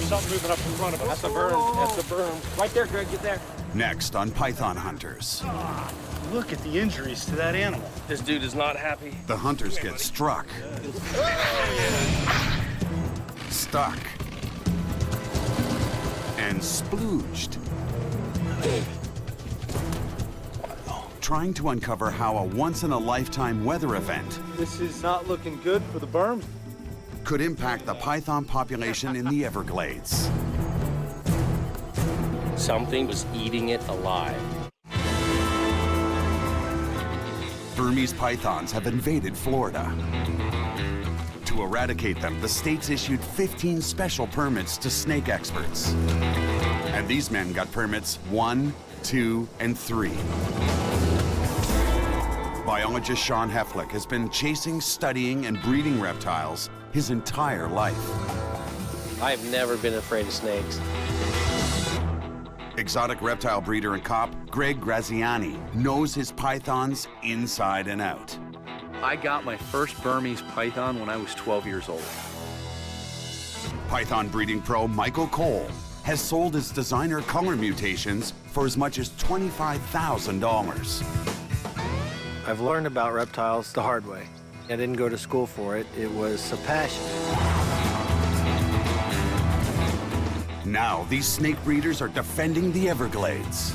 something moving up in front of us. That's the Burm. That's the Burm. Right there, Greg. Get there. Next on Python Hunters. Look at the injuries to that animal. This dude is not happy. The hunters get struck, stuck, and splooged. Trying to uncover how a once-in-a-lifetime weather event This is not looking good for the Burms. could impact the python population in the Everglades. Something was eating it alive. Burmese pythons have invaded Florida. To eradicate them, the state's issued 15 special permits to snake experts. And these men got permits 1, 2, and 3. Biologist Sean Heflick has been chasing, studying, and breeding reptiles his entire life. I've never been afraid of snakes. Exotic reptile breeder and cop Greg Graziani knows his pythons inside and out. I got my first Burmese Python when I was 12 years old. Python breeding pro Michael Cole has sold his designer color mutations for as much as $25,000. I've learned about reptiles the hard way. I didn't go to school for it. It was a passion. Now, these snake breeders are defending the Everglades.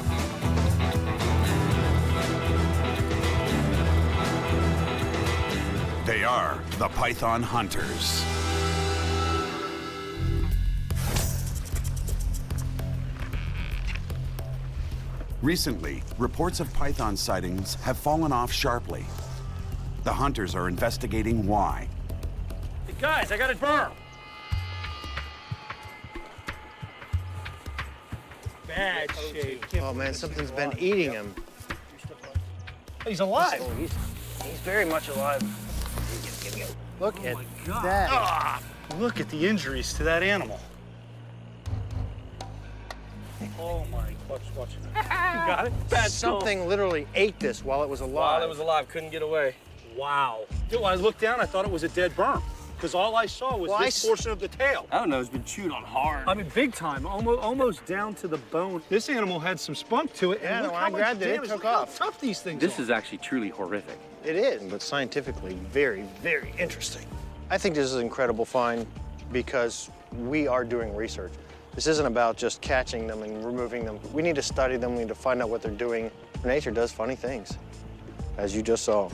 They are the Python Hunters. Recently, reports of python sightings have fallen off sharply. The hunters are investigating why. Hey guys, I got a Burm. Bad shape. Oh man, something's been eating him. He's alive. Oh, he's very much alive. Look at that. Look at the injuries to that animal. Oh my, watch. You got it? Bad Something literally ate this while it was alive. While it was alive, couldn't get away. Wow. Dude, when I looked down, I thought it was a dead Burm, because all I saw was this portion of the tail. I don't know, it's been chewed on hard. I mean, big time, almost down to the bone. This animal had some spunk to it. Yeah, and no, look when how I grabbed much it, it damage, took look how off. tough these things This are. is actually truly horrific. It is, but scientifically very, very interesting. I think this is an incredible find because we are doing research. This isn't about just catching them and removing them. We need to study them, we need to find out what they're doing. Nature does funny things, as you just saw.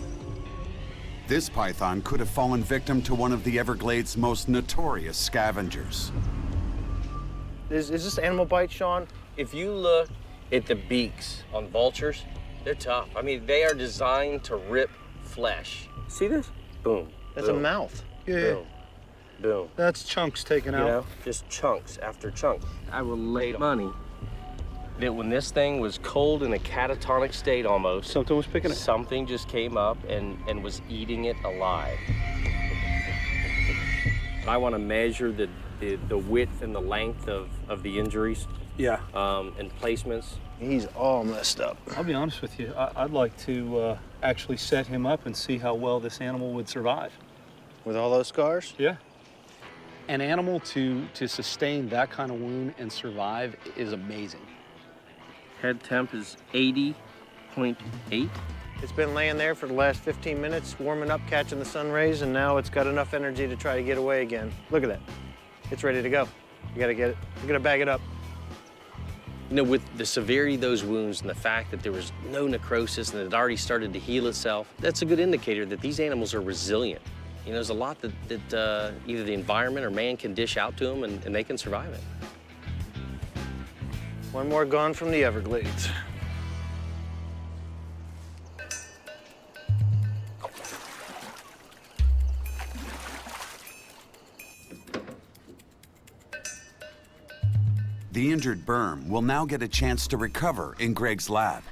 This python could have fallen victim to one of the Everglades' most notorious scavengers. Is this animal bite, Sean? If you look at the beaks on vultures, they're tough. I mean, they are designed to rip flesh. See this? Boom. That's boom, a mouth. Yeah, boom, boom. that's chunks taken You out. know, just chunks after chunks. I will lay money that when this thing was cold in a catatonic state almost, Something was picking it. something just came up and was eating it alive. I want to measure the width and the length of the injuries Yeah. and placements. He's all messed up. I'll be honest with you. I'd like to actually set him up and see how well this animal would survive. With all those scars? Yeah. An animal to sustain that kind of wound and survive is amazing. Head temp is 80.8. It's been laying there for the last 15 minutes, warming up, catching the sun rays, and now it's got enough energy to try to get away again. Look at that. It's ready to go. You gotta get it. You gotta bag it up. You know, with the severity of those wounds and the fact that there was no necrosis and it had already started to heal itself, that's a good indicator that these animals are resilient. You know, there's a lot that either the environment or man can dish out to them and they can survive it. One more gone from the Everglades. The injured Burm will now get a chance to recover in Greg's lab.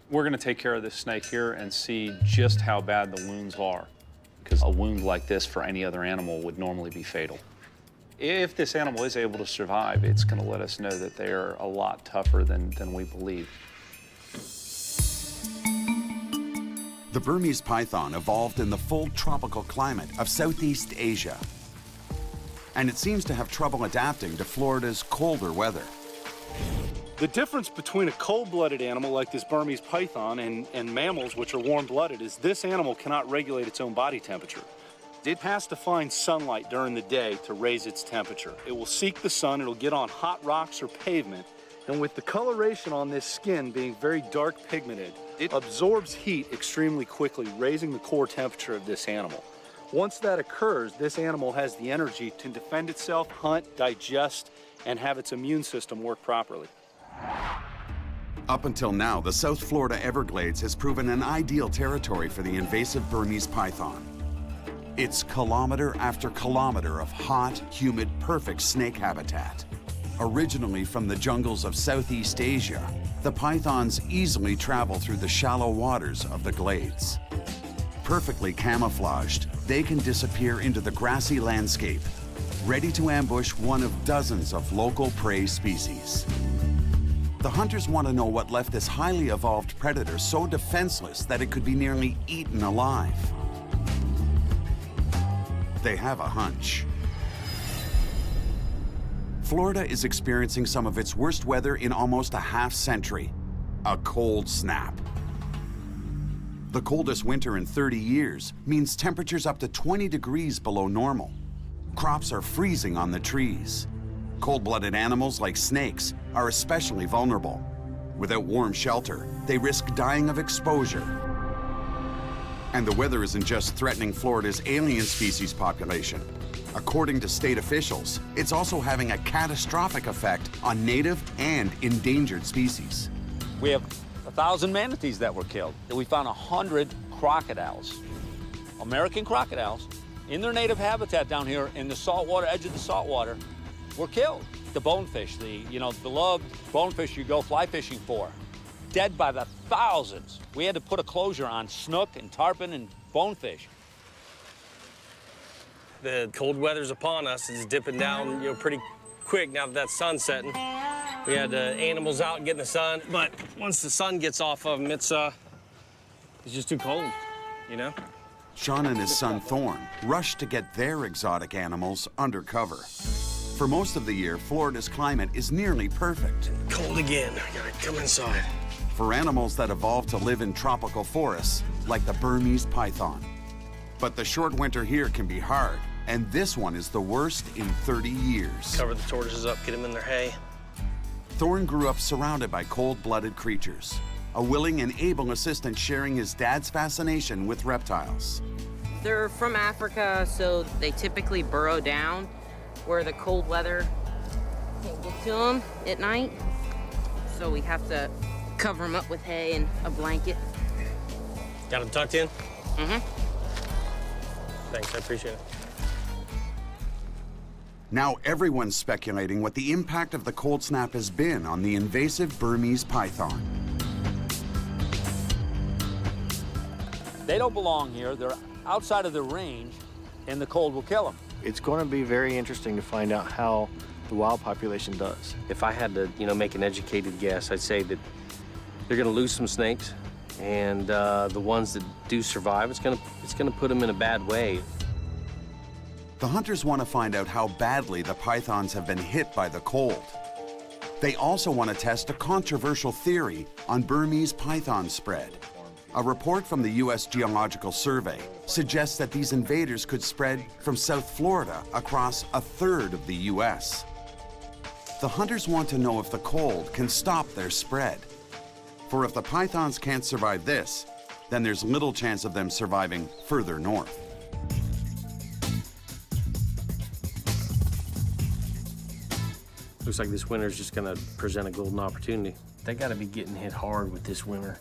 We're going to take care of this snake here and see just how bad the wounds are, because a wound like this for any other animal would normally be fatal. If this animal is able to survive, it's going to let us know that they are a lot tougher than we believe. The Burmese python evolved in the full tropical climate of Southeast Asia. and it seems to have trouble adapting to Florida's colder weather. The difference between a cold-blooded animal like this Burmese python and mammals, which are warm-blooded, is this animal cannot regulate its own body temperature. It has to find sunlight during the day to raise its temperature. It will seek the sun, it'll get on hot rocks or pavement, and with the coloration on this skin being very dark pigmented, it absorbs heat extremely quickly, raising the core temperature of this animal. Once that occurs, this animal has the energy to defend itself, hunt, digest, and have its immune system work properly. Up until now, the South Florida Everglades has proven an ideal territory for the invasive Burmese python. It's kilometer after kilometer of hot, humid, perfect snake habitat. Originally from the jungles of Southeast Asia, the pythons easily travel through the shallow waters of the glades. Perfectly camouflaged, they can disappear into the grassy landscape, ready to ambush one of dozens of local prey species. The hunters want to know what left this highly evolved predator so defenseless that it could be nearly eaten alive. They have a hunch. Florida is experiencing some of its worst weather in almost a half-century, a cold snap. The coldest winter in 30 years means temperatures up to 20 degrees below normal. Crops are freezing on the trees. Cold-blooded animals like snakes are especially vulnerable. Without warm shelter, they risk dying of exposure. And the weather isn't just threatening Florida's alien species population. According to state officials, it's also having a catastrophic effect on native and endangered species. We have 1,000 manatees that were killed. We found 100 crocodiles, American crocodiles, in their native habitat down here in the saltwater, edge of the saltwater, were killed. The bonefish, the beloved bonefish you go fly fishing for, dead by the thousands. We had to put a closure on snook and tarpon and bonefish. The cold weather's upon us. It's dipping down, pretty quick now that that's sun setting. We had animals out getting the sun, but once the sun gets off of them, it's just too cold, Sean and his son Thorn rushed to get their exotic animals under cover. For most of the year, Florida's climate is nearly perfect. Cold again. I gotta come inside. For animals that evolved to live in tropical forests, like the Burmese python. But the short winter here can be hard, and this one is the worst in 30 years. Cover the tortoises up, get them in their hay. Thorn grew up surrounded by cold-blooded creatures, a willing and able assistant sharing his dad's fascination with reptiles. They're from Africa, so they typically burrow down where the cold weather can't get to them at night. So we have to cover them up with hay and a blanket. Got them tucked in? Mm-hmm. Thanks, I appreciate it. Now everyone's speculating what the impact of the cold snap has been on the invasive Burmese python. They don't belong here. They're outside of the range, and the cold will kill them. It's going to be very interesting to find out how the wild population does. If I had to, make an educated guess, I'd say that they're gonna lose some snakes, and the ones that do survive, it's gonna put them in a bad way. The hunters want to find out how badly the pythons have been hit by the cold. They also want to test a controversial theory on Burmese python spread. A report from the U.S. Geological Survey suggests that these invaders could spread from South Florida across a third of the U.S. The hunters want to know if the cold can stop their spread. For if the pythons can't survive this, then there's little chance of them surviving further north. Looks like this winter's just gonna present a golden opportunity. They gotta be getting hit hard with this winter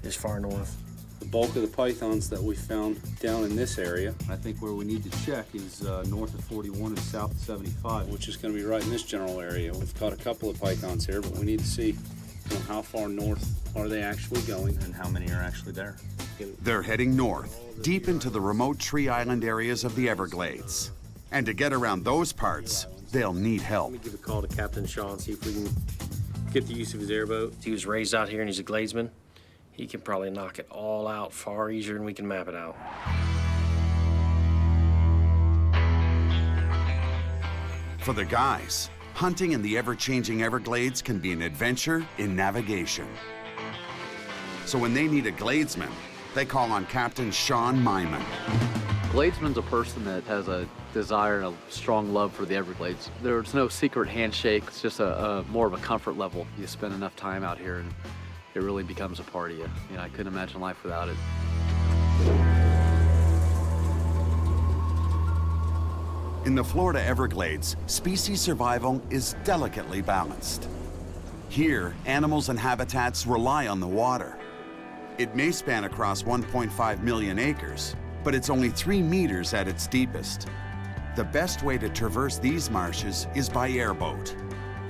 this far north. The bulk of the pythons that we found down in this area, I think where we need to check is north of 41 and south of 75, which is going to be right in this general area. We've caught a couple of pythons here, but we need to see how far north are they actually going and how many are actually there. They're heading north, deep into the remote tree island areas of the Everglades. And to get around those parts, they'll need help. Let me give a call to Captain Shaw and see if we can get the use of his airboat. He was raised out here and he's a Gladesman. He can probably knock it all out far easier than we can map it out. For the guys, hunting in the ever-changing Everglades can be an adventure in navigation. So when they need a gladesman, they call on Captain Sean Myman. Gladesman's a person that has a desire and a strong love for the Everglades. There's no secret handshake. It's just more of a comfort level. You spend enough time out here and it really becomes a part of you. You know, I couldn't imagine life without it. In the Florida Everglades, species survival is delicately balanced. Here, animals and habitats rely on the water. It may span across 1.5 million acres, but it's only 3 meters at its deepest. The best way to traverse these marshes is by airboat.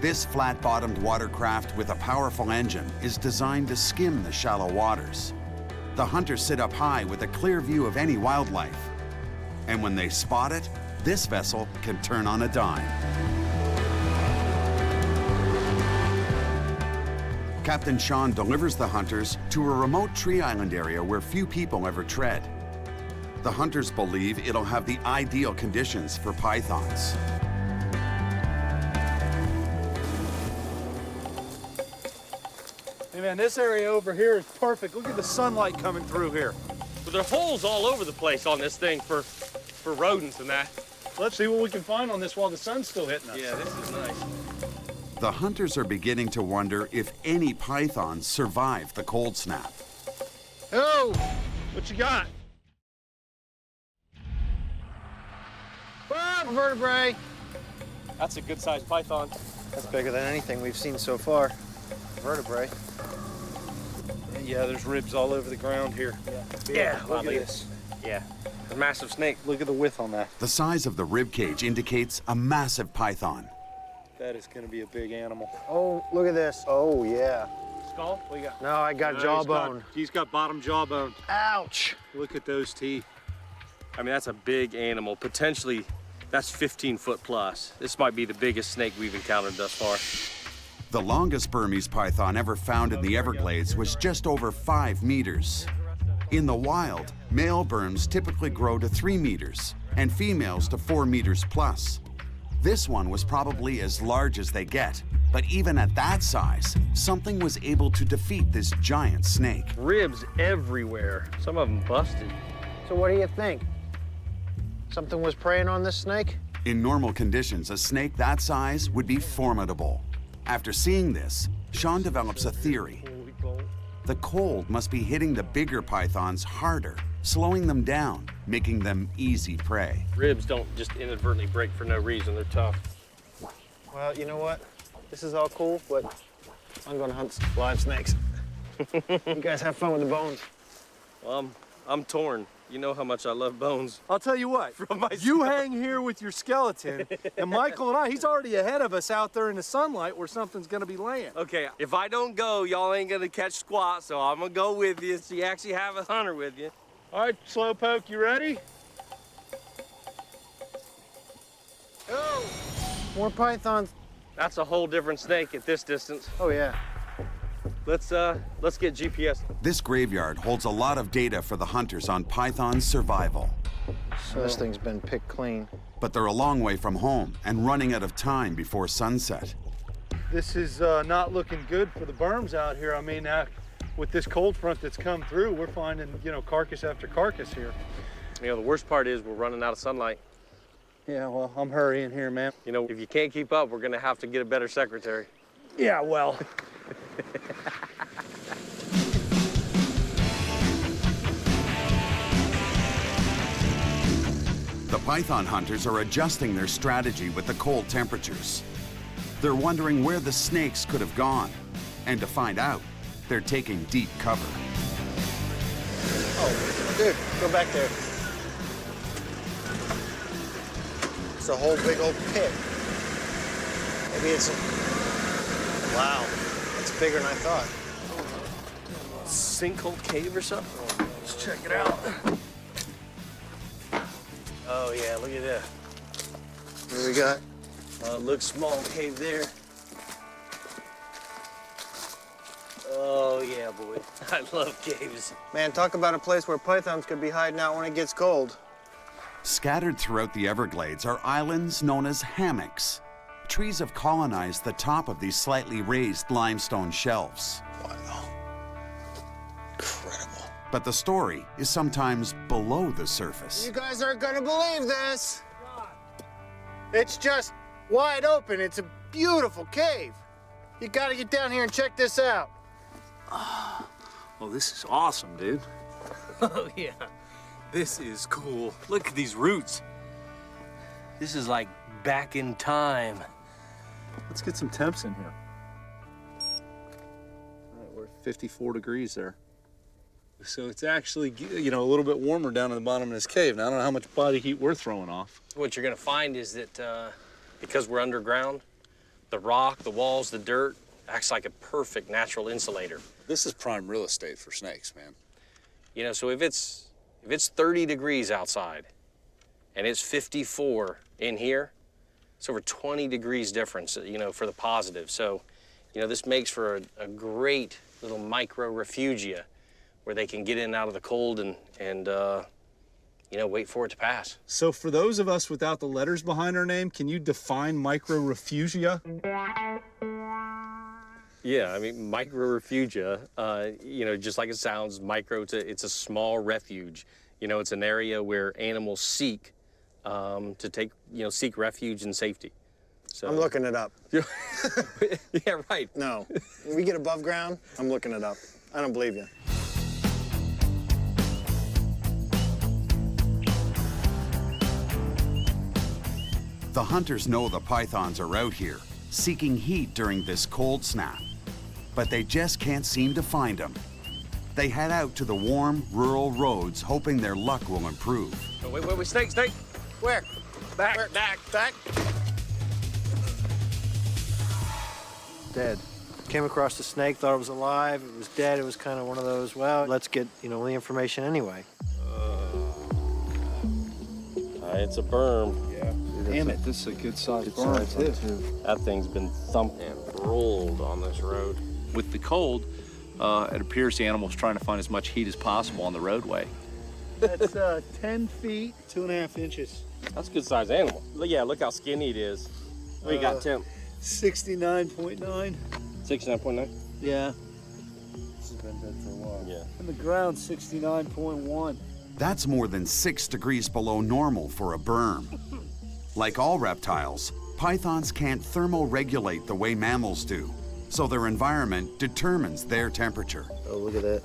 This flat-bottomed watercraft with a powerful engine is designed to skim the shallow waters. The hunters sit up high with a clear view of any wildlife. And when they spot it, this vessel can turn on a dime. Captain Sean delivers the hunters to a remote tree island area where few people ever tread. The hunters believe it'll have the ideal conditions for pythons. Hey man, this area over here is perfect. Look at the sunlight coming through here. But there are holes all over the place on this thing for rodents and that. Let's see what we can find on this while the sun's still hitting us. Yeah, this is nice. The hunters are beginning to wonder if any pythons survive the cold snap. Oh, what you got? Vertebrae. That's a good-sized python. That's bigger than anything we've seen so far. Vertebrae. Yeah, there's ribs all over the ground here. Yeah, look at this. Yeah, a massive snake. Look at the width on that. The size of the rib cage indicates a massive python. That is going to be a big animal. Oh, look at this. Oh, yeah. Skull? What you got? No, I got jawbone. He's got bottom jawbone. Ouch. Look at those teeth. I mean, that's a big animal. Potentially, that's 15 foot plus. This might be the biggest snake we've encountered thus far. The longest Burmese python ever found in the Everglades was just over 5 meters. In the wild, male Burmes typically grow to 3 meters and females to 4 meters plus. This one was probably as large as they get, but even at that size, something was able to defeat this giant snake. Ribs everywhere. Some of them busted. So what do you think? Something was preying on this snake? In normal conditions, a snake that size would be formidable. After seeing this, Sean develops a theory. The cold must be hitting the bigger pythons harder, slowing them down, making them easy prey. Ribs don't just inadvertently break for no reason. They're tough. Well, you know what? This is all cool, but I'm gonna hunt live snakes. You guys have fun with the bones. Well, I'm torn. You know how much I love bones. I'll tell you what, you hang here with your skeleton, and Michael and I, he's already ahead of us out there in the sunlight where something's gonna be laying. Okay, if I don't go, y'all ain't gonna catch squat, so I'm gonna go with you so you actually have a hunter with you. All right, Slowpoke, you ready? Oh! More pythons. That's a whole different snake at this distance. Oh, yeah. Let's get GPS. This graveyard holds a lot of data for the hunters on python survival. So this thing's been picked clean. But they're a long way from home and running out of time before sunset. This is not looking good for the Burmes out here. I mean, with this cold front that's come through, we're finding, you know, carcass after carcass here. You know, the worst part is we're running out of sunlight. Yeah, well, I'm hurrying here, man. You know, if you can't keep up, we're gonna have to get a better secretary. Yeah, well. The python hunters are adjusting their strategy with the cold temperatures. They're wondering where the snakes could have gone. And to find out, they're taking deep cover. Oh, dude, go back there. It's a whole big old pit. Maybe it's wow, it's bigger than I thought. Sinkhole cave or something? Let's check it out. Oh yeah, look at that. What do we got? Looks small cave there. Oh yeah, boy. I love caves. Man, talk about a place where pythons could be hiding out when it gets cold. Scattered throughout the Everglades are islands known as hammocks. trees have colonized the top of these slightly raised limestone shelves. Wow. Incredible. But the story is sometimes below the surface. You guys aren't gonna believe this. It's just wide open. It's a beautiful cave. You gotta get down here and check this out. Oh, this is awesome, dude. Oh, yeah. This is cool. Look at these roots. This is like back in time. Let's get some temps in here. All right, we're at 54 degrees there. So it's actually, you know, a little bit warmer down in the bottom of this cave. Now, I don't know how much body heat we're throwing off. What you're gonna find is that because we're underground, the rock, the walls, the dirt acts like a perfect natural insulator. This is prime real estate for snakes, man. You know, so if it's 30 degrees outside and it's 54 in here, it's over 20 degrees difference, you know, for the positive. So, you know, this makes for a great little micro refugia where they can get in and out of the cold and you know, wait for it to pass. So for those of us without the letters behind our name, can you define micro refugia? Yeah, I mean, micro refugia, you know, just like it sounds, micro, it's a small refuge. You know, it's an area where animals seek to take, you know, seek refuge and safety. So I'm looking it up. yeah, right. No. When we get above ground, I'm looking it up. I don't believe you. The hunters know the pythons are out here, seeking heat during this cold snap. But they just can't seem to find them. They head out to the warm, rural roads, hoping their luck will improve. Oh, wait, snake. Where? Back. Back. Dead. Came across the snake, thought it was alive, it was dead. It was kind of one of those, well, let's get, you know, the information anyway. It's a Burm. Yeah. Damn it, this is a good sized Burm, too. That thing's been thumped and rolled on this road. With the cold, it appears the animal's trying to find as much heat as possible on the roadway. That's 10 feet, 2.5 inches. That's a good sized animal. Yeah, look how skinny it is. We got temp. 69.9. 69.9? Yeah. This has been dead for a while. Yeah. And the ground, 69.1. That's more than 6 degrees below normal for a Burm. Like all reptiles, pythons can't thermoregulate the way mammals do, so their environment determines their temperature. Oh, look at that.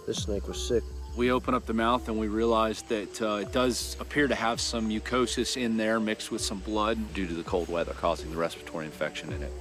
This snake was sick. We open up the mouth and we realize that it does appear to have some mucosis in there mixed with some blood due to the cold weather causing the respiratory infection in it.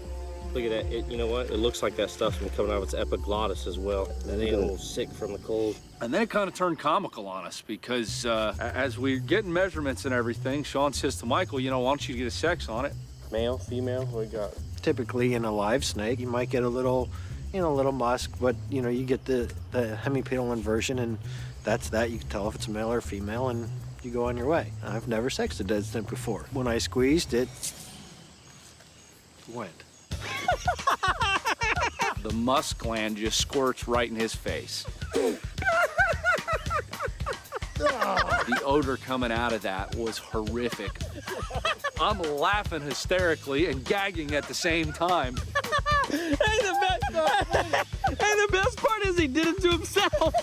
Look at that. You know what? It looks like that stuff's been coming out of its epiglottis as well. That animal's sick from the cold. And then it kind of turned comical on us because as we're getting measurements and everything, Sean says to Michael, you know, why don't you get a sex on it? Male, female, what we got? Typically in a live snake, you might get a little, you know, a little musk, but, you know, you get the hemipedal inversion, and that's that. You can tell if it's male or female, and you go on your way. I've never sexed a dead snake before. When I squeezed, it went. The musk gland just squirts right in his face. The odor coming out of that was horrific. I'm laughing hysterically and gagging at the same time. Hey, the best part is he did it to himself.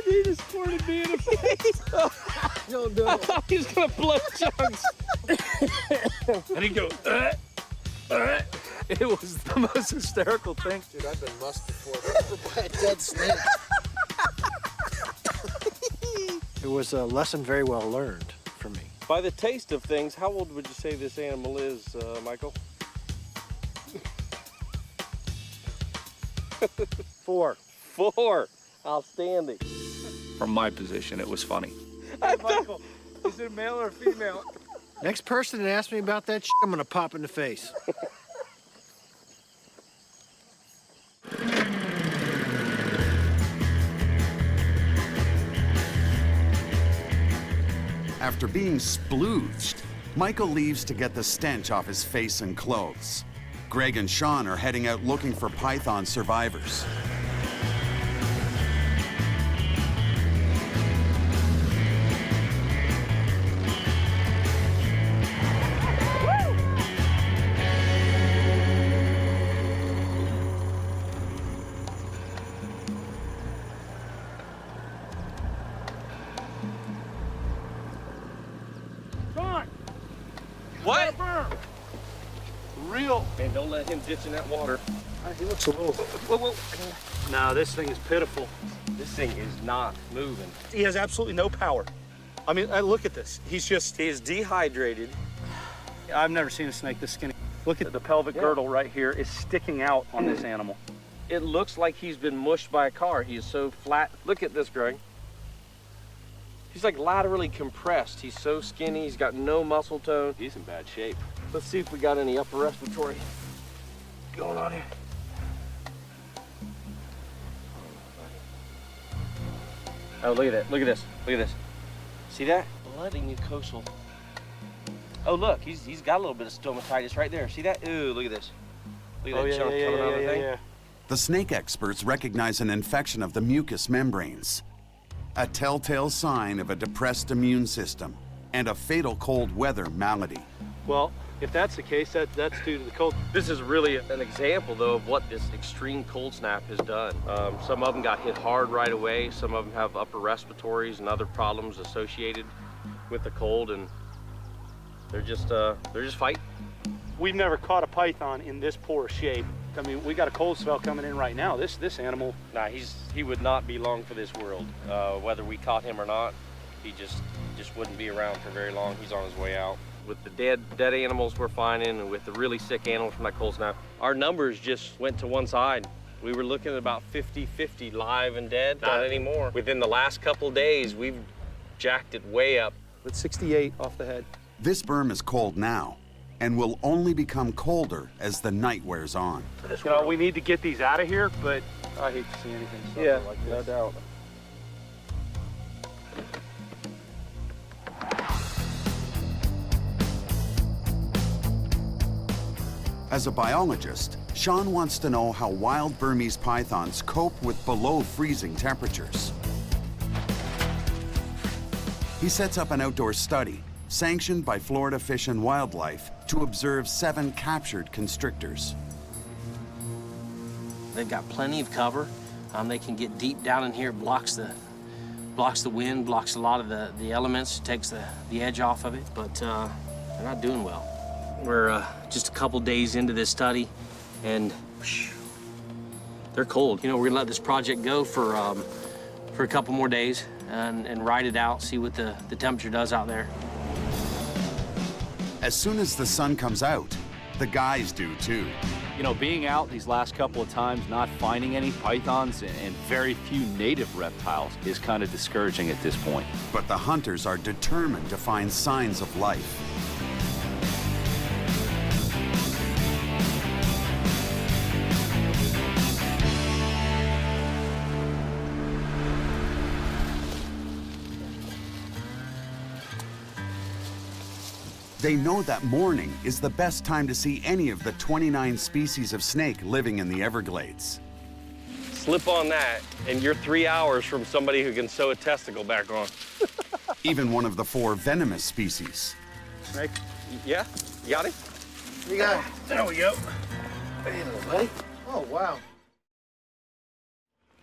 He just squirted me in the face. Don't do I it. thought he was gonna blow chunks. And he'd go, It was the most hysterical thing. Dude, I've been musked before. Never by a dead snake. It was a lesson very well learned for me. By the taste of things, how old would you say this animal is, Michael? 4. 4. Outstanding. From my position, it was funny. Hey, Michael, is it a male or a female? Next person that asks me about that shit, I'm gonna pop in the face. After being splooged, Michael leaves to get the stench off his face and clothes. Greg and Sean are heading out looking for python survivors. What? Real. Man, don't let him ditch in that water. He looks a little. Whoa. No, this thing is pitiful. This thing is not moving. He has absolutely no power. I mean, look at this. He is dehydrated. I've never seen a snake this skinny. Look at the pelvic girdle right here is sticking out on this animal. It looks like he's been mushed by a car. He is so flat. Look at this, Greg. He's like laterally compressed. He's so skinny. He's got no muscle tone. He's in bad shape. Let's see if we got any upper respiratory going on here. Oh, look at that. Look at this. Look at this. See that? Bloody mucosal. Oh, look. He's got a little bit of stomatitis right there. See that? Ooh, look at this. Look at that chunk coming out of the thing. The snake experts recognize an infection of the mucous membranes, a telltale sign of a depressed immune system and a fatal cold weather malady. Well, if that's the case, that's due to the cold. This is really an example, though, of what this extreme cold snap has done. Some of them got hit hard right away. Some of them have upper respiratories and other problems associated with the cold, and they're just fighting. We've never caught a python in this poor shape. I mean, we got a cold spell coming in right now. This animal. Nah, he would not be long for this world. Whether we caught him or not, he just wouldn't be around for very long. He's on his way out. With the dead animals we're finding, and with the really sick animals from that cold snap, our numbers just went to one side. We were looking at about 50-50 live and dead. Not anymore. Within the last couple of days, we've jacked it way up. It's 68 off the head. This berm is cold now and will only become colder as the night wears on. You know, we need to get these out of here, but I hate to see anything suffer like this. No doubt. As a biologist, Sean wants to know how wild Burmese pythons cope with below freezing temperatures. He sets up an outdoor study, sanctioned by Florida Fish and Wildlife, to observe 7 captured constrictors. They've got plenty of cover. They can get deep down in here. It blocks the wind, blocks a lot of the elements, takes the edge off of it, but they're not doing well. We're just a couple days into this study, and they're cold. You know, we're gonna let this project go for a couple more days and ride it out, see what the temperature does out there. As soon as the sun comes out, the guys do too. You know, being out these last couple of times, not finding any pythons and very few native reptiles is kind of discouraging at this point. But the hunters are determined to find signs of life. They know that morning is the best time to see any of the 29 species of snake living in the Everglades. Slip on that, and you're 3 hours from somebody who can sew a testicle back on. Even one of the 4 venomous species. Snake? Yeah, you got him? You got it. There we go. Hey, little buddy. Oh, wow.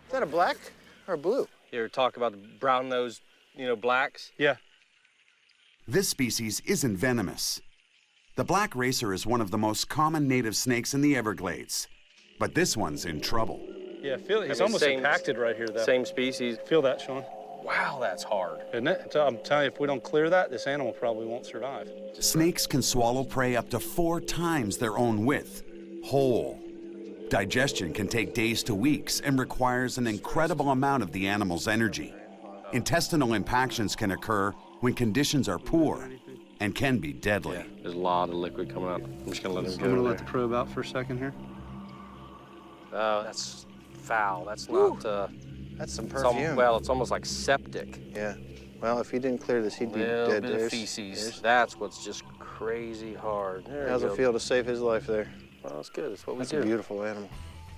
Is that a black or a blue? You ever talk about the brown-nosed, blacks? Yeah. This species isn't venomous. The black racer is one of the most common native snakes in the Everglades, but this one's in trouble. Yeah, feel it. He's almost impacted right here, though. Same species. Feel that, Sean? Wow, that's hard. Isn't it? I'm telling you, if we don't clear that, this animal probably won't survive. Snakes can swallow prey up to 4 times their own width, whole. Digestion can take days to weeks and requires an incredible amount of the animal's energy. Intestinal impactions can occur when conditions are poor and can be deadly. There's a lot of liquid coming out. I'm just gonna let him go. I'm gonna let the probe out for a second here. Oh, that's foul. That's not. That's some It's perfume. it's almost like septic. Yeah. Well, if he didn't clear this, he'd be dead. Bit of feces. That's what's just crazy hard. There How's you it go. feel to save his life there? Well, that's good. That's what we That's do. a beautiful animal.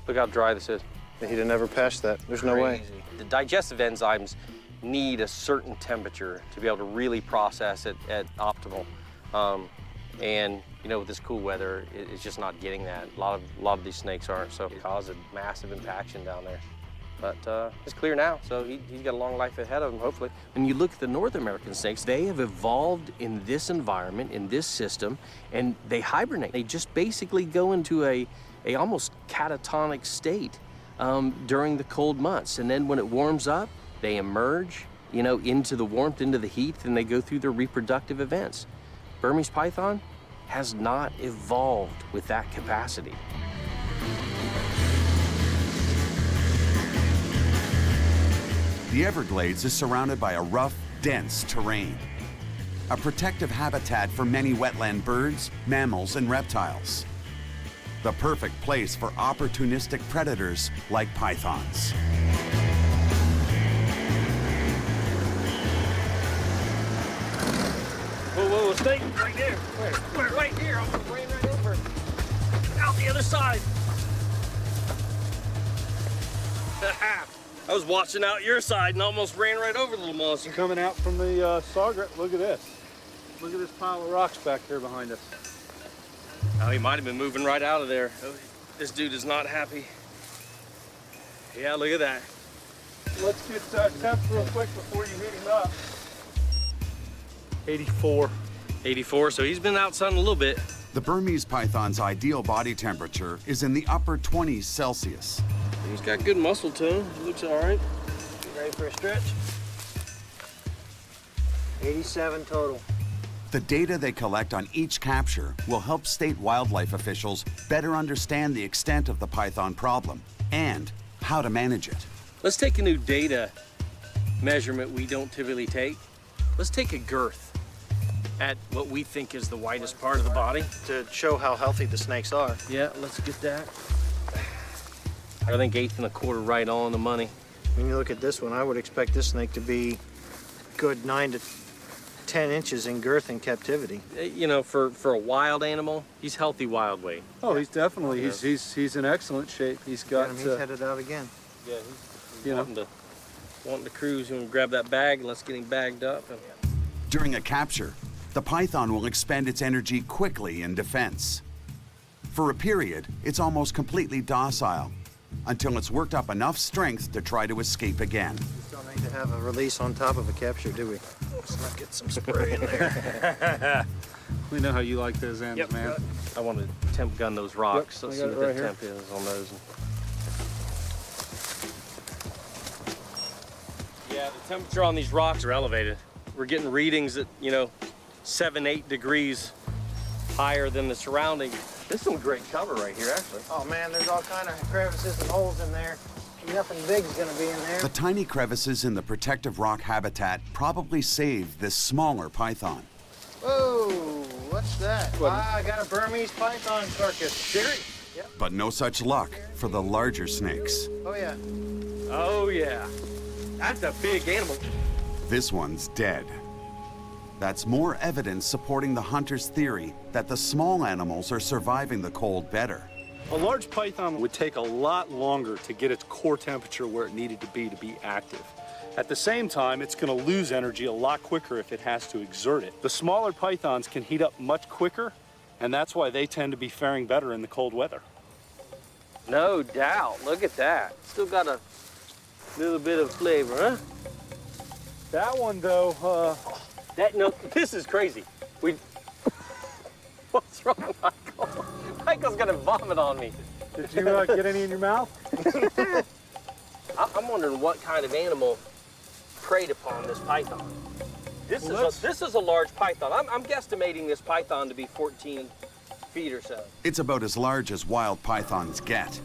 Look how dry this is. He'd have never passed that. There's no way. Crazy. The digestive enzymes need a certain temperature to be able to really process it at optimal. And with this cool weather, it's just not getting that. A lot of these snakes aren't, so it causes a massive impaction down there. but it's clear now, so he's got a long life ahead of him, hopefully. When you look at the North American snakes, they have evolved in this environment, in this system, and they hibernate. They just basically go into a almost catatonic state during the cold months, and then when it warms up, they emerge, you know, into the warmth, into the heat, and they go through their reproductive events. Burmese Python has not evolved with that capacity. The Everglades is surrounded by a rough, dense terrain, a protective habitat for many wetland birds, mammals, and reptiles. The perfect place for opportunistic predators like pythons. Whoa, snake right there. Where? Right here. I'm gonna ran right over. Out the other side. I was watching out your side and almost ran right over the little monster. Coming out from the saw grate. Look at this. Look at this pile of rocks back here behind us. Oh, he might have been moving right out of there. Oh, this dude is not happy. Yeah, look at that. Let's get temps real quick before you heat him up. 84. 84, so he's been out sunning a little bit. The Burmese python's ideal body temperature is in the upper 20s Celsius. He's got good muscle tone. He looks all right. You ready for a stretch? 87 total. The data they collect on each capture will help state wildlife officials better understand the extent of the python problem and how to manage it. Let's take a new data measurement we don't typically take. Let's take a girth at what we think is the widest part of the body. To show how healthy the snakes are. Yeah, let's get that. I think 1/8 1/4 right on the money. When you look at this one, I would expect this snake to be good 9 to 10 inches in girth in captivity. You know, for a wild animal, he's healthy wild weight. Oh, he's definitely, he's in excellent shape. He's got, He's headed out again. Yeah, he's wanting to cruise and grab that bag, and let's get him bagged up. During a capture, the python will expend its energy quickly in defense. For a period, it's almost completely docile until it's worked up enough strength to try to escape again. Just don't need to have a release on top of a capture, do we? Let's get some spray in there. We know how you like those ends, man. I want to temp gun those rocks. Yep, Let's see what the temp is on those. Yeah, the temperature on these rocks are elevated. We're getting readings at, 7, 8 degrees higher than the surrounding. This is some great cover right here, actually. Oh man, there's all kind of crevices and holes in there. Nothing big is gonna be in there. The tiny crevices in the protective rock habitat probably saved this smaller python. Whoa, what's that? I got a Burmese python carcass. Serious? Yep. But no such luck for the larger snakes. Oh yeah. Oh yeah, that's a big animal. This one's dead. That's more evidence supporting the hunter's theory that the small animals are surviving the cold better. A large python would take a lot longer to get its core temperature where it needed to be active. At the same time, it's going to lose energy a lot quicker if it has to exert it. The smaller pythons can heat up much quicker, and that's why they tend to be faring better in the cold weather. No doubt. Look at that. Still got a little bit of flavor, huh? That one, though, this is crazy. What's wrong, Michael? Michael's gonna vomit on me. Did you get any in your mouth? I'm wondering what kind of animal preyed upon this python. This is a large python. I'm guesstimating this python to be 14 feet or so. It's about as large as wild pythons get.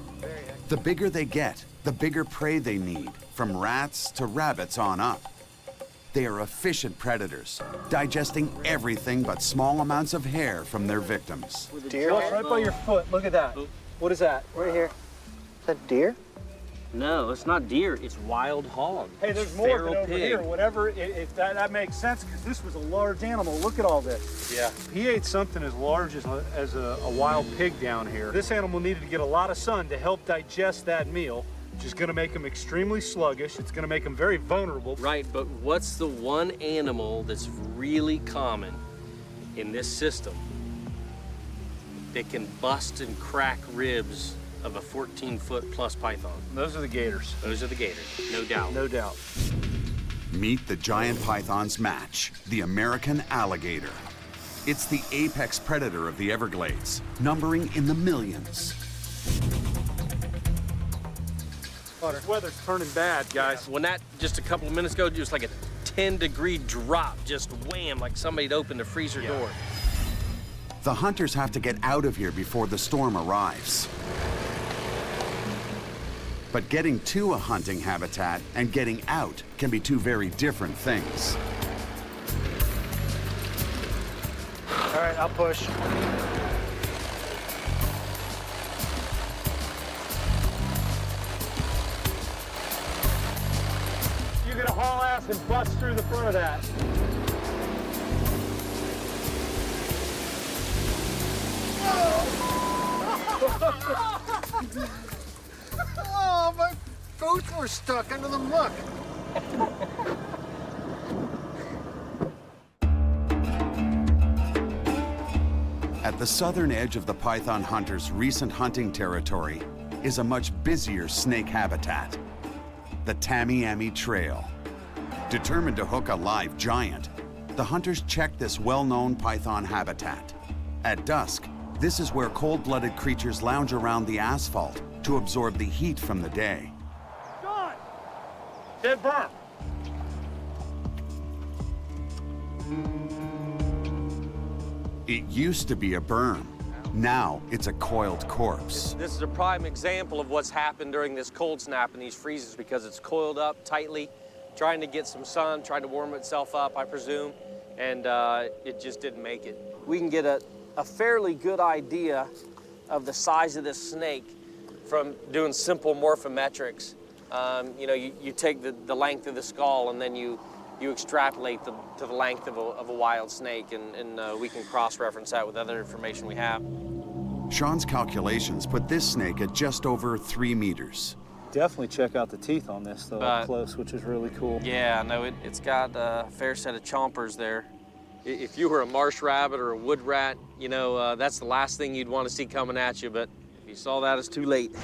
The bigger they get, the bigger prey they need, from rats to rabbits on up. They are efficient predators, digesting everything but small amounts of hair from their victims. Deer? Right by your foot. Look at that. What is that? Right here. Is that deer? No, it's not deer. It's wild hog. Hey, there's more feral over pig. here. Whatever, if that makes sense, because this was a large animal. Look at all this. Yeah. He ate something as large as a wild pig down here. This animal needed to get a lot of sun to help digest that meal, which is going to make him extremely sluggish. It's going to make him very vulnerable. Right, but what's the one animal that's really common in this system that can bust and crack ribs of a 14-foot plus python. Those are the gators. Those are the gators, no doubt. No doubt. Meet the giant python's match, the American alligator. It's the apex predator of the Everglades, numbering in the millions. This weather's turning bad, guys. When that just a couple of minutes ago, it was like a 10-degree drop, just wham, like somebody'd opened a freezer door. The hunters have to get out of here before the storm arrives. But getting to a hunting habitat and getting out can be two very different things. All right, I'll push. You're gonna haul ass and bust through the front of that. Oh, my boots were stuck under the muck. At the southern edge of the python hunters' recent hunting territory is a much busier snake habitat, the Tamiami Trail. Determined to hook a live giant, the hunters check this well-known python habitat. At dusk, this is where cold-blooded creatures lounge around the asphalt to absorb the heat from the day. John! Dead Burm. It used to be a Burm. Now it's a coiled corpse. This is a prime example of what's happened during this cold snap and these freezes because it's coiled up tightly, trying to get some sun, trying to warm itself up, I presume, and it just didn't make it. We can get a fairly good idea of the size of this snake from doing simple morphometrics. You know, you take the length of the skull and then you extrapolate to the length of a wild snake, and we can cross-reference that with other information we have. Sean's calculations put this snake at just over 3 meters. Definitely check out the teeth on this, though, up close, which is really cool. Yeah, no, it's got a fair set of chompers there. If you were a marsh rabbit or a wood rat, you know, that's the last thing you'd want to see coming at you, but if you saw that, it's too late.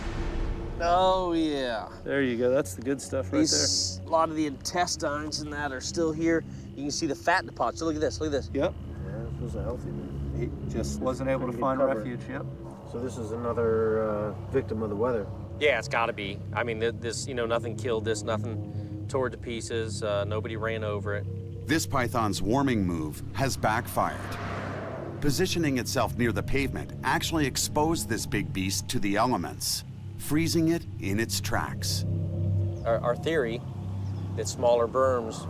Oh, yeah. There you go. That's the good stuff right there. A lot of the intestines and that are still here. You can see the fat deposits. So look at this, look at this. Yep. Yeah, this was a healthy one. He just wasn't able to find refuge, yep. So this is another victim of the weather. Yeah, it's got to be. I mean, this, you know, nothing killed this, nothing tore it to pieces, nobody ran over it. This python's warming move has backfired. Positioning itself near the pavement actually exposed this big beast to the elements, freezing it in its tracks. Our theory that smaller Burms,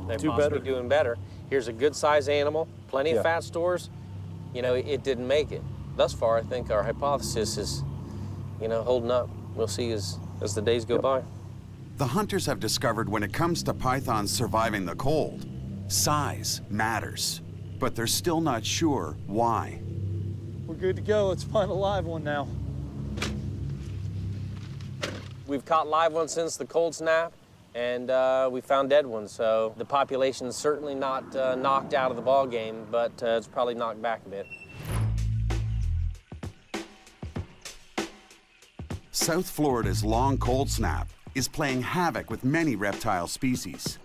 they're possibly doing better. Here's a good-sized animal, plenty of fat stores. You know, it didn't make it. Thus far, I think our hypothesis is, you know, holding up. We'll see as the days go by. The hunters have discovered when it comes to pythons surviving the cold, size matters, but they're still not sure why. We're good to go. Let's find a live one now. We've caught live ones since the cold snap, and we found dead ones. So the population's certainly not knocked out of the ball game, but it's probably knocked back a bit. South Florida's long cold snap is playing havoc with many reptile species.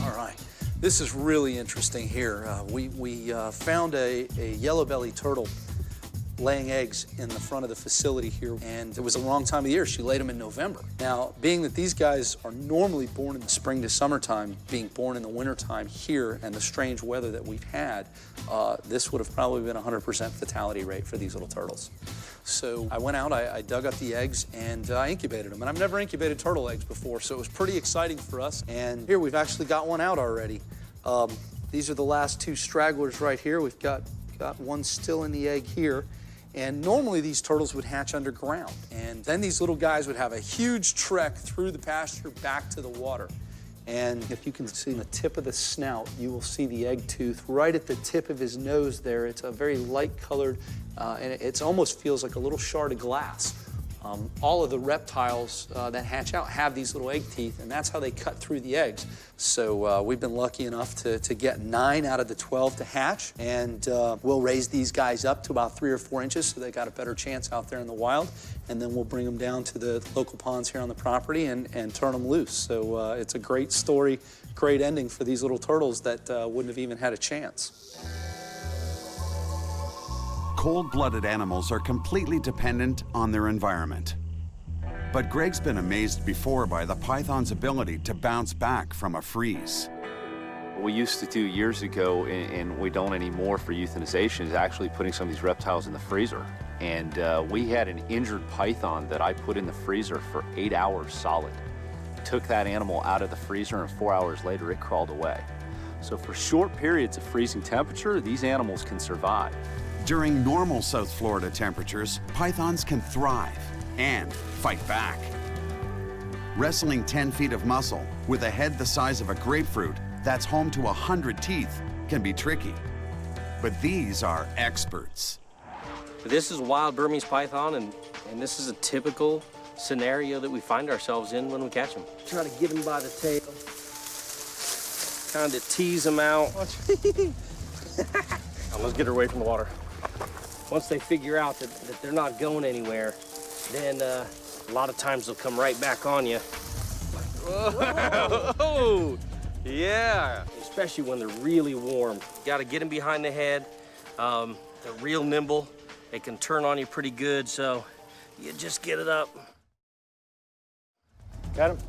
All right, this is really interesting here. We found a Yellowbelly turtle laying eggs in the front of the facility here, and it was the wrong time of the year. She laid them in November. Now, being that these guys are normally born in the spring to summertime, being born in the wintertime here and the strange weather that we've had, this would have probably been a 100% fatality rate for these little turtles. So I went out, I dug up the eggs, and I incubated them. And I've never incubated turtle eggs before, so it was pretty exciting for us. And here, we've actually got one out already. These are the last 2 stragglers right here. We've got one still in the egg here. And normally these turtles would hatch underground. And then these little guys would have a huge trek through the pasture back to the water. And if you can see the tip of the snout, you will see the egg tooth right at the tip of his nose there. It's a very light colored, and it almost feels like a little shard of glass. All of the reptiles that hatch out have these little egg teeth, and that's how they cut through the eggs. So we've been lucky enough to get 9 out of the 12 to hatch, and we'll raise these guys up to about 3 or 4 inches so they got a better chance out there in the wild, and then we'll bring them down to the local ponds here on the property and turn them loose. So it's a great story, great ending for these little turtles that wouldn't have even had a chance. Cold-blooded animals are completely dependent on their environment. But Greg's been amazed before by the python's ability to bounce back from a freeze. What we used to do years ago, and we don't anymore for euthanization, is actually putting some of these reptiles in the freezer. And we had an injured python that I put in the freezer for 8 hours solid. Took that animal out of the freezer, and 4 hours later, it crawled away. So for short periods of freezing temperature, these animals can survive. During normal South Florida temperatures, pythons can thrive and fight back. Wrestling 10 feet of muscle with a head the size of a grapefruit that's home to 100 teeth can be tricky. But these are experts. This is a wild Burmese python, and this is a typical scenario that we find ourselves in when we catch them. Try to get them by the tail, kind of tease them out. Let's get her away from the water. Once they figure out that they're not going anywhere, then a lot of times they'll come right back on you. Whoa! Yeah, especially when they're really warm. You gotta get them behind the head. They're real nimble. They can turn on you pretty good, so you just get it up. Got him?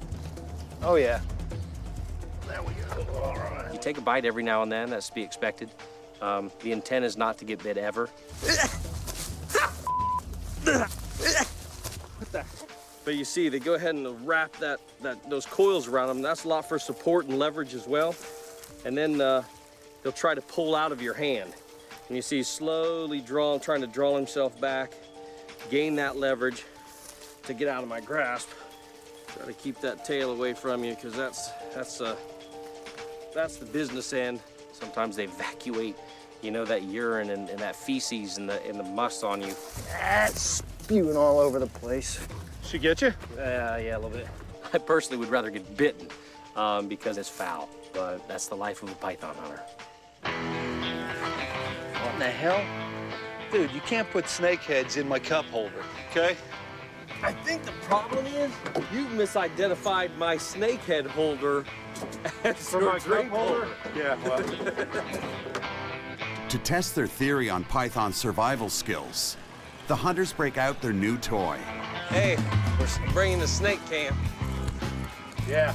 Oh, yeah. There we go. All right. You take a bite every now and then, that's to be expected. The intent is not to get bit ever. But you see, they go ahead and wrap those coils around them. That's a lot for support and leverage as well. And then they'll try to pull out of your hand. And you see slowly trying to draw himself back, gain that leverage to get out of my grasp. Try to keep that tail away from you, because that's the business end. Sometimes they evacuate, you know, that urine and that feces and the must on you. That's spewing all over the place. She get you? Yeah, a little bit. I personally would rather get bitten because it's foul, but that's the life of a python hunter. What in the hell? Dude, you can't put snake heads in my cup holder, okay? I think the problem is you've misidentified my snakehead holder as For your my drink cup holder? holder. Yeah, well. To test their theory on python survival skills, the hunters break out their new toy. Hey, we're bringing the snake cam. Yeah.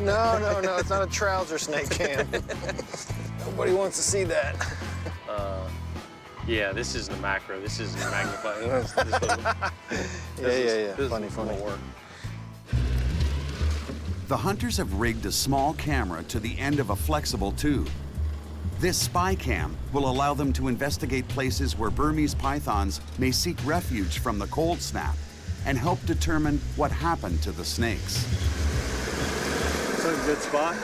No, it's not a trouser snake cam. Nobody wants to see that. Yeah, this isn't a macro. This isn't a magnifying. Yeah. Funny. The hunters have rigged a small camera to the end of a flexible tube. This spy cam will allow them to investigate places where Burmese pythons may seek refuge from the cold snap and help determine what happened to the snakes. Is that a good spot?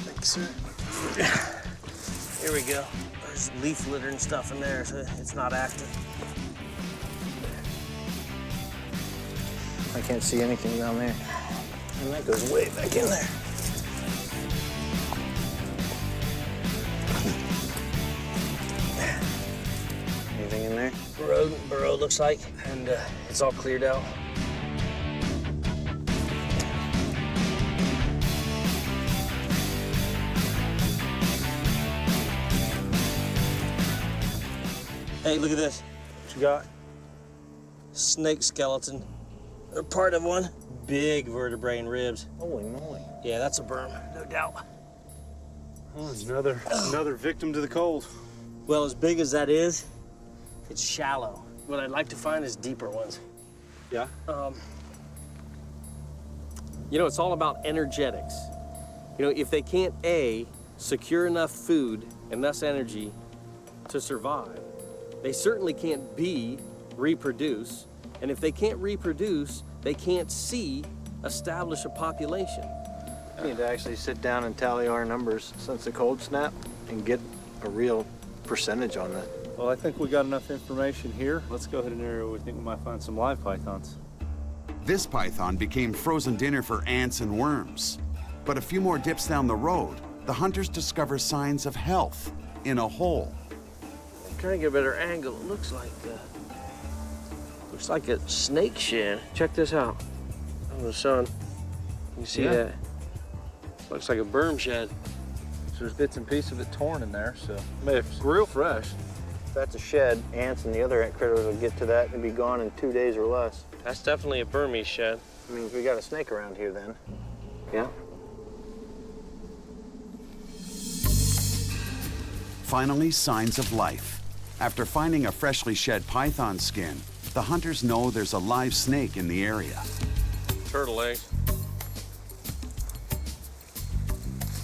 Thanks, sir. Here we go. There's leaf litter and stuff in there, so it's not active. I can't see anything down there. And that goes way back in there. Anything in there? Rodent burrow looks like, and it's all cleared out. Hey, look at this. What you got? Snake skeleton. They're part of one. Big vertebrae and ribs. Holy moly. Yeah, that's a Burm, no doubt. Oh, another victim to the cold. Well, as big as that is, it's shallow. What I'd like to find is deeper ones. Yeah? You know, it's all about energetics. You know, if they can't, A, secure enough food and thus energy to survive, they certainly can't, B, reproduce. And if they can't reproduce, they can't, C, establish a population. We need to actually sit down and tally our numbers since the cold snap and get a real percentage on that. Well, I think we got enough information here. Let's go ahead and area where we think we might find some live pythons. This python became frozen dinner for ants and worms. But a few more dips down the road, the hunters discover signs of health in a hole. I'm trying to get a better angle. It looks like a snake shed. Check this out. Oh, the sun. You see that? Looks like a Burm shed. So there's bits and pieces of it torn in there, so it's real fresh. If that's a shed, ants and the other ant critters will get to that and be gone in 2 days or less. That's definitely a Burmese shed. I mean, we got a snake around here then. Yeah. Finally, signs of life. After finding a freshly shed python skin, the hunters know there's a live snake in the area. Turtle eggs.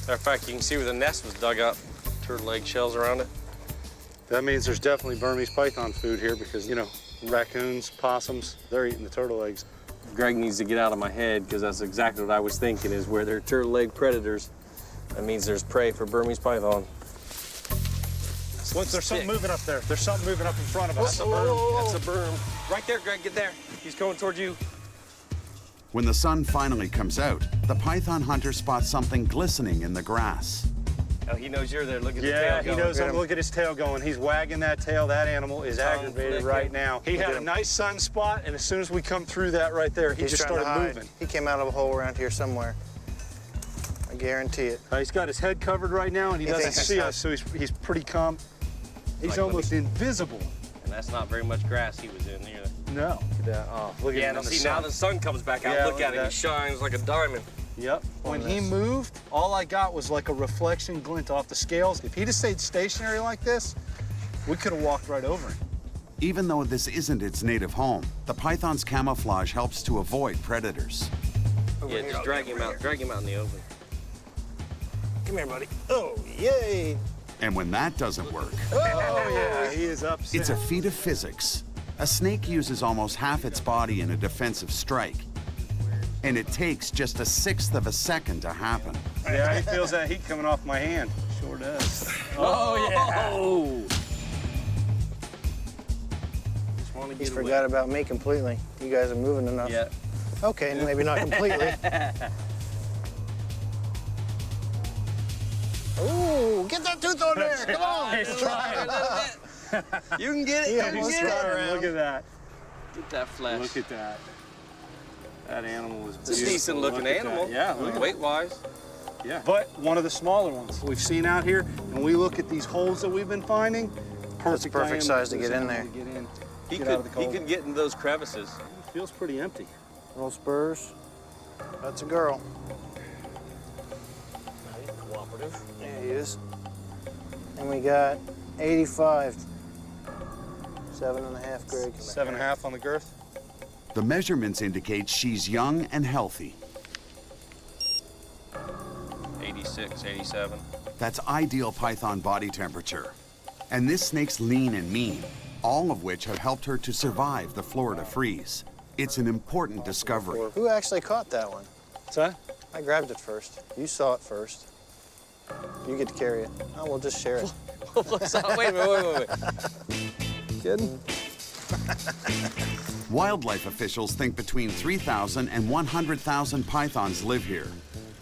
Matter of fact, you can see where the nest was dug up. Turtle egg shells around it. That means there's definitely Burmese python food here because, you know, raccoons, possums, they're eating the turtle eggs. Greg needs to get out of my head because that's exactly what I was thinking is where there are turtle egg predators. That means there's prey for Burmese python. Look, there's something moving up there. There's something moving up in front of us. That's a Burm. That's a Burm. Right there, Greg, get there. He's going towards you. When the sun finally comes out, the python hunter spots something glistening in the grass. Oh, he knows you're there. Look at the tail Yeah, he going. knows. Look at his tail going. He's wagging that tail. That animal is aggravated right now. He had a nice sunspot, and as soon as we come through that right there, he just started moving. He came out of a hole around here somewhere. I guarantee it. He's got his head covered right now, and he doesn't see us, so he's pretty calm. He's almost invisible. And that's not very much grass he was in either. No. Look at that. Oh, look at him. Yeah, see, now the sun comes back out. Look at him. He shines like a diamond. Yep. When he moved, all I got was like a reflection glint off the scales. If he'd have stayed stationary like this, we could have walked right over him. Even though this isn't its native home, the python's camouflage helps to avoid predators. Yeah, just drag him out. Drag him out in the open. Come here, buddy. Oh, yay. And when that doesn't work, Oh, yeah, he is upset. it's a feat of physics. A snake uses almost half its body in a defensive strike, and it takes just 1/6 of a second to happen. Yeah, he feels that heat coming off my hand. Sure does. Oh, yeah. Just want to He's get forgot about me completely. You guys are moving enough. Yeah. Okay, maybe not completely. Ooh, get that tooth on there. Come on. He's trying. You can get it. Yeah, You he's can get trying. it. Look at that. Get that flesh. Look at that. That animal is It's a beautiful. decent looking Look at animal. that. Yeah, look at weight-wise. Yeah. But one of the smaller ones we've seen out here, and we look at these holes that we've been finding, That's perfect size to get in there. He Get out of the could cold. get in those crevices. It feels pretty empty. Little spurs. That's a girl. Cooperative. There he is. And we got 85. 7.5, Greg. 7.5 on the girth. The measurements indicate she's young and healthy. 86, 87. That's ideal python body temperature. And this snake's lean and mean, all of which have helped her to survive the Florida freeze. It's an important discovery. Who actually caught that one? What's that? I grabbed it first. You saw it first. You get to carry it. Oh, we'll just share it. Wait a minute, wait. Kidding? Wildlife officials think between 3,000 and 100,000 pythons live here.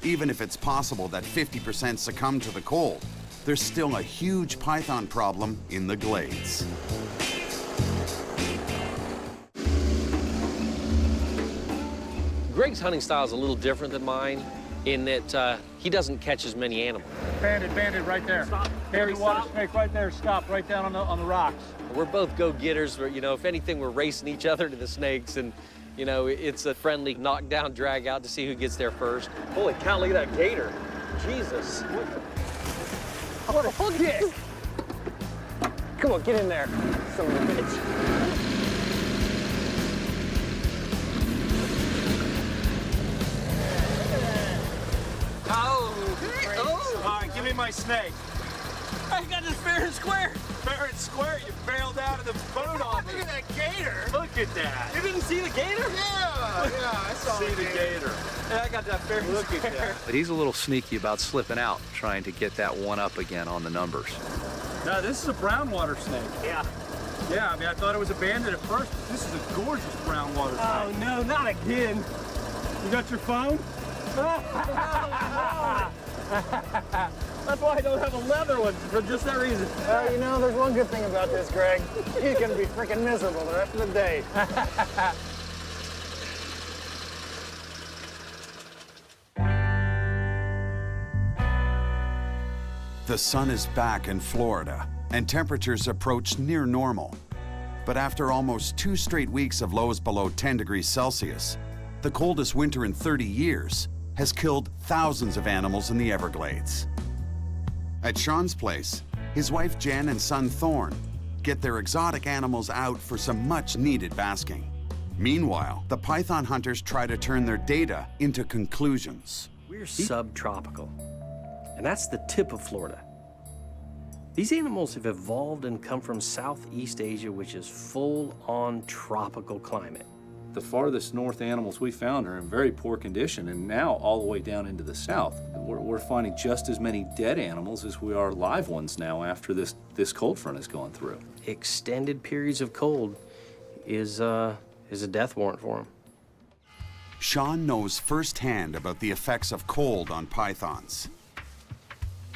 Even if it's possible that 50% succumb to the cold, there's still a huge python problem in the glades. Greg's hunting style is a little different than mine in that he doesn't catch as many animals. Banded right there. Stop. Banded water Stop. snake right there. Stop right down on the rocks. We're both go-getters. You know, if anything, we're racing each other to the snakes, and you know, it's a friendly knockdown, drag out to see who gets there first. Holy cow! Look at that gator. Jesus. What a dick. Come on, get in there, son of a bitch. All right, give me my snake. I got this fair and square. Fair and square, you bailed out of the boat on me. Look at that gator. Look at that. You didn't see the gator? Yeah, I saw See the gator. Yeah, I got that fair and Look at square. that. But he's a little sneaky about slipping out, trying to get that one up again on the numbers. No, this is a brown water snake. Yeah. Yeah, I mean, I thought it was abandoned at first, but this is a gorgeous brown water snake. Oh, no, not again. You got your phone? That's why I don't have a leather one, for just that reason. You know, there's one good thing about this, Greg. He's gonna be freaking miserable the rest of the day. The sun is back in Florida, and temperatures approach near normal. But after almost 2 straight weeks of lows below 10 degrees Celsius, the coldest winter in 30 years has killed thousands of animals in the Everglades. At Sean's place, his wife Jen and son Thorne get their exotic animals out for some much-needed basking. Meanwhile, the python hunters try to turn their data into conclusions. We're subtropical, and that's the tip of Florida. These animals have evolved and come from Southeast Asia, which is full-on tropical climate. The farthest north animals we found are in very poor condition, and now all the way down into the south. We're finding just as many dead animals as we are live ones now after this cold front has gone through. Extended periods of cold is a death warrant for them. Sean knows firsthand about the effects of cold on pythons.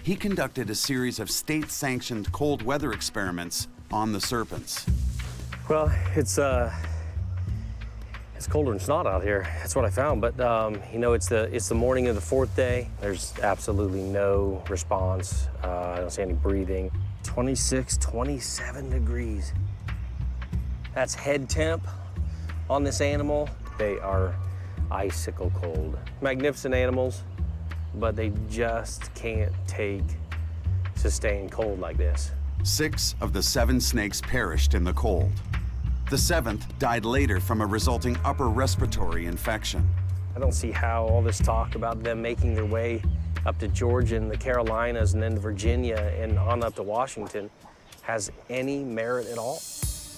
He conducted a series of state-sanctioned cold weather experiments on the serpents. Well, it's colder than snot out here. That's what I found. But you know, it's the morning of the 4th day. There's absolutely no response. I don't see any breathing. 26, 27 degrees. That's head temp on this animal. They are icicle cold. Magnificent animals, but they just can't take sustained cold like this. 6 of the 7 snakes perished in the cold. The 7th died later from a resulting upper respiratory infection. I don't see how all this talk about them making their way up to Georgia and the Carolinas and then to Virginia and on up to Washington has any merit at all.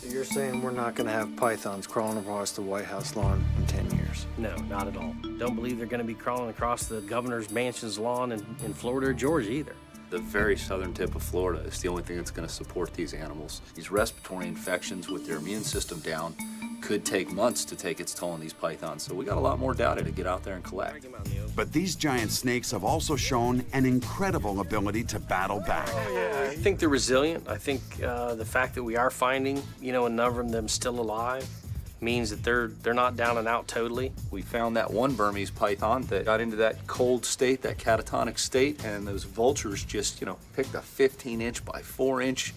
You're saying we're not gonna have pythons crawling across the White House lawn in 10 years? No, not at all. Don't believe they're gonna be crawling across the governor's mansion's lawn in Florida or Georgia either. The very southern tip of Florida is the only thing that's going to support these animals. These respiratory infections with their immune system down could take months to take its toll on these pythons, so we got a lot more data to get out there and collect. But these giant snakes have also shown an incredible ability to battle back. I think they're resilient. I think the fact that we are finding, you know, a number of them still alive means that they're not down and out totally. We found that one Burmese python that got into that cold state, that catatonic state, and those vultures just, you know, picked a 15-inch by 4-inch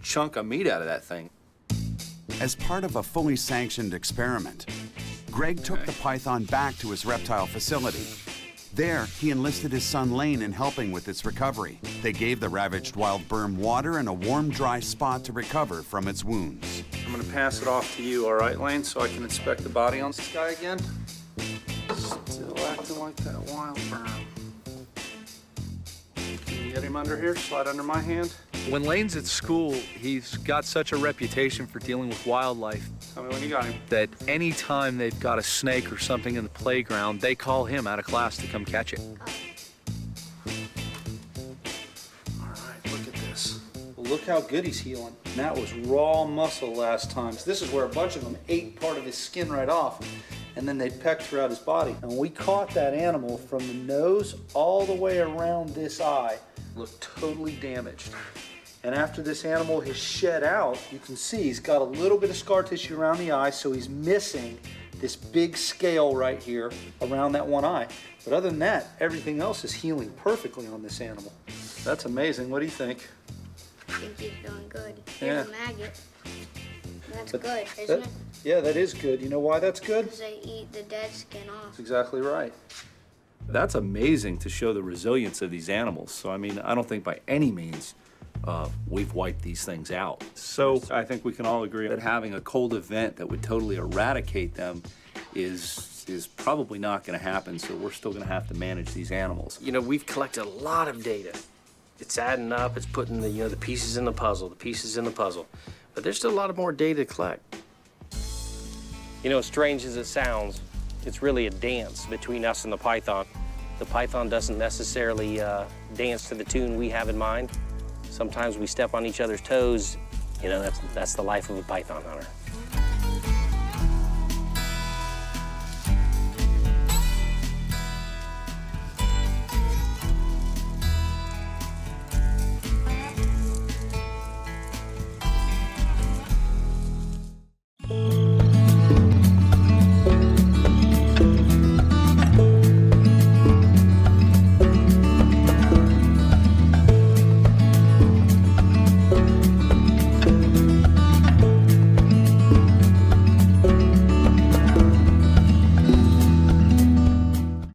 chunk of meat out of that thing. As part of a fully sanctioned experiment, Greg took the python back to his reptile facility. There, he enlisted his son Lane in helping with its recovery. They gave the ravaged wild Burm water and a warm, dry spot to recover from its wounds. I'm going to pass it off to you, all right, Lane, so I can inspect the body on this guy again. Still acting like that wild Burm. Can you get him under here? Slide under my hand. When Lane's at school, he's got such a reputation for dealing with wildlife Tell me when you got him. that any time they've got a snake or something in the playground, they call him out of class to come catch it. All right, look at this. Well, look how good he's healing. And that was raw muscle last time. So this is where a bunch of them ate part of his skin right off, and then they pecked throughout his body. And we caught that animal from the nose all the way around this eye. Looked totally damaged. And after this animal has shed out, you can see he's got a little bit of scar tissue around the eye, so he's missing this big scale right here around that one eye. But other than that, everything else is healing perfectly on this animal. That's amazing. What do you think? I think he's doing good. Yeah. Here's a maggot. That's But good, isn't it? Yeah, that is good. You know why that's good? Because they eat the dead skin off. That's exactly right. That's amazing to show the resilience of these animals. So, I mean, I don't think by any means we've wiped these things out. So I think we can all agree that having a cold event that would totally eradicate them is probably not going to happen. So we're still going to have to manage these animals. You know, we've collected a lot of data. It's adding up. It's putting the, you know, the pieces in the puzzle, But there's still a lot of more data to collect. You know, as strange as it sounds, it's really a dance between us and the python. The python doesn't necessarily dance to the tune we have in mind. Sometimes we step on each other's toes. You know, that's the life of a python hunter.